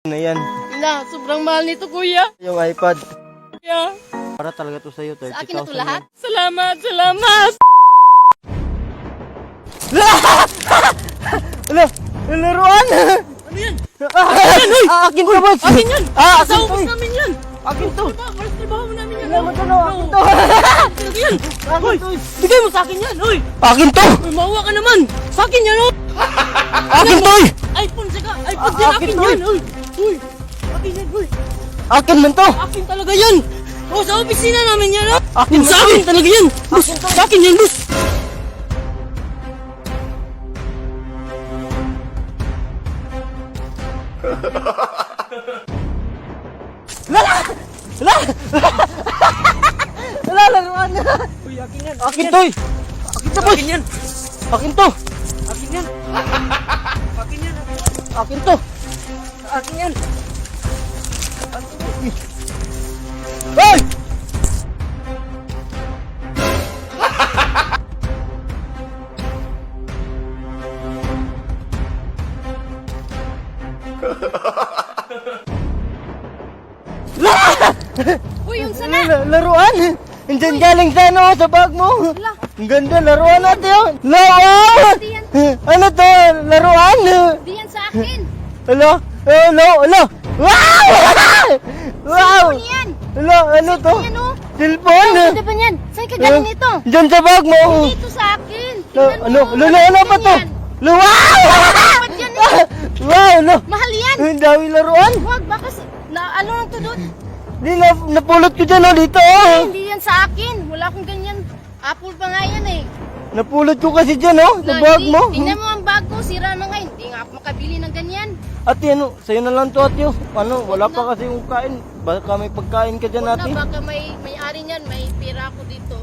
Na yan. Na, sobrang mahal nito, kuya. Yung iPad. Kuya, Para talaga to sa'yo. Sa 30,000 akin na to lahat? yan. salamat, salamat. Ala! Laruan! Ano yan? Akin to, boss! Akin yan! Akin Sa to! ubos namin yan! Akin to! Walang trabaho namin yan! Alam mo to, no? Akin to! Talaga yan! Hoy! Bigay mo sa akin yan! Hoy! Akin to! Hoy, maawa ka naman! Sa akin yan! Oh! Akin to! iPhone saka! iPhone din Akin akin to. yan! Hoy! Hoy! Akin yan! Hoy! Akin man to! Akin talaga yan! Oh, sa opisina namin yan! Oh! Akin Sa man akin to! talaga yan! Boss! Sa akin yan, boss! Wala! Laruan! Uy, akin yan! Akin to! Akin to, boss! Akin yan! Akin to! Akin yan! Akin yan! Akin to! Akin yan! Hoy! Uy, yung sana! Laruan! Diyan galing sa ano, sa bag mo. Wala. Ang ganda, laruan natin yun. Wow! Hindi yan. Ano to? Laruan? Di yan sa akin! Hello? Hello? Hello? Wow! Wow! Ano yan? Hello? Ano to? Yan oh! Cellphone? Ano ba yan? Saan ka galing nito? Diyan sa bag mo. Dito sa akin! Tingnan mo! Ano? Ano pa to? Yan. Wow! Dapat yan eh! Wow! Ano? Mahal yan! Ang dami laruan. Huwag, baka ano lang to doon? Di napulot ko dyan dito. Oh. Hindi yan sa akin! Wala akong ganyan. Apple pa nga yan eh. Napulot ko kasi dyan sa Na, bag hindi. mo. Tingnan mo ang bag ko, sira na nga. Hindi nga ako makabili ng ganyan. Ate, ano? Sa'yo na lang to, ate. Ano? Wala pa kasi yung kain. Baka may pagkain ka dyan, Huwag ate. na, baka may-ari niyan, may pera ako dito.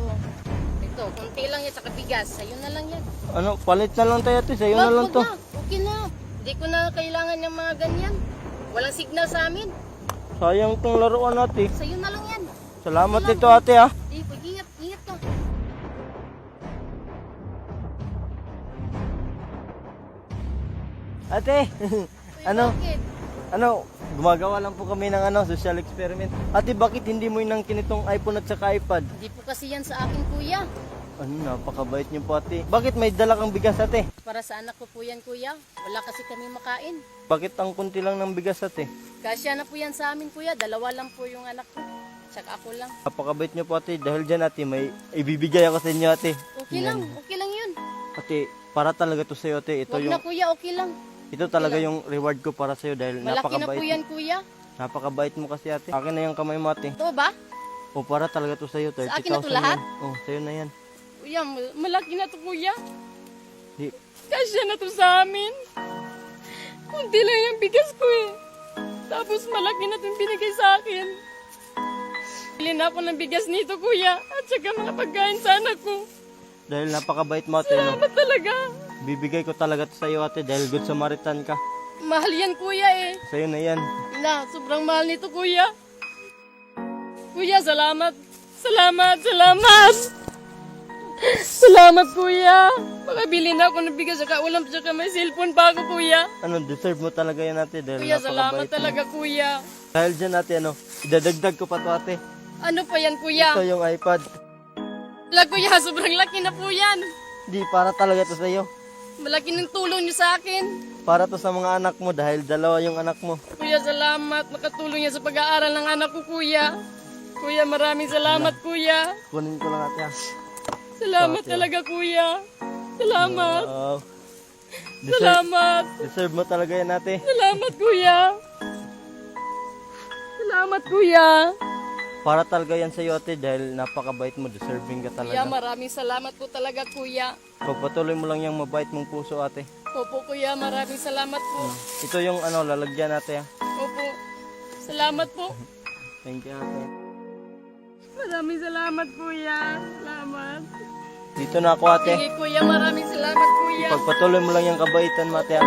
Ito, konti lang yan sa bigas. Sa'yo na lang yan. Ano? Palit na lang tayo, ate. Sa'yo na Wag, lang wag to. na. Okay na. Hindi ko na kailangan ng mga ganyan. Walang signal sa amin. Sayang tong laruan, ate. Sa'yo na lang yan. Salamat dito, ate, ha. Di, pag-ingat, ingat ka. Ate, Uy, ano? Bakit? Gumagawa lang po kami ng social experiment. Ate, bakit hindi mo inang kinitong iPhone at saka iPad? Hindi po kasi yan sa akin, kuya. Ano, napakabait niyo po, ate. Bakit may dala kang bigas, ate? Para sa anak ko po yan, kuya. Wala kasi kami makain. Bakit ang kunti lang ng bigas, ate? Kasya na po yan sa amin, kuya. Dalawa lang po yung anak ko. Tsaka ako lang. Napakabait niyo po, ate. Dahil dyan, ate, may ibibigay ako sa inyo, ate. Okay lang. Okay lang yun. Ate, para talaga to sa'yo, ate. Ito Huwag yung, na, kuya. Okay lang. ito talaga yung reward ko para sa'yo dahil Malaki na po napakabait. yan, kuya. Napakabait mo kasi, ate. Akin na yung kamay mo, ate. Ito ba? O, para talaga to sa'yo. 30,000 Sa akin na to lahat? yan. O, sa'yo na yan. Kuya, malaki na to, kuya. Di, Kasya na to sa amin. Kunti lang yung bigas ko eh. Tapos malaki na itong binigay sa akin. Bili na ako ng bigas nito, kuya. At saka mga pagkain sa anak ko. dahil napakabait mo, ate. No? Salamat talaga. Bibigay ko talaga to sa'yo, ate. Dahil good Samaritan ka. Mahal yan, kuya eh. Sa'yo na yan. Na, sobrang mahal nito, kuya. Kuya, salamat. Salamat, salamat. Salamat, kuya. Makabili na ako ng bigas saka ulam saka may cellphone pa ako, kuya. Ano, deserve mo talaga yan, ate. Dahil Kuya, salamat napakabait mo. talaga, kuya. Dahil dyan, ate, idadagdag ko pa to, ate. Ano pa yan, kuya? Ito yung iPad. Wala, kuya, sobrang laki na po yan. Di, para talaga to sa'yo. Malaki ng tulong niyo sa akin. Para to sa mga anak mo dahil dalawa yung anak mo. Kuya, salamat. Nakatulong niya sa pag-aaral ng anak ko, kuya. Kuya, maraming salamat, kuya. Kunin ko lang, ate, ha. Salamat Bakit? talaga, kuya. Salamat. Wow. Salamat. Deserve mo talaga yan, ate. Salamat, kuya. Salamat, kuya. Para talaga yan sa'yo, ate, dahil napakabait mo. Deserving ka Kuya, talaga. maraming salamat po talaga, kuya. Pagpatuloy mo lang yung mabait mong puso, ate. Opo, kuya, maraming salamat po. Ito yung lalagyan, ate, ha. Opo. Salamat po. Thank you, ate. Maraming salamat, kuya. Salamat. Dito na ako, ate. Sige, kuya, maraming salamat, kuya. Pagpatuloy mo lang yung kabaitan mo, ate, ha.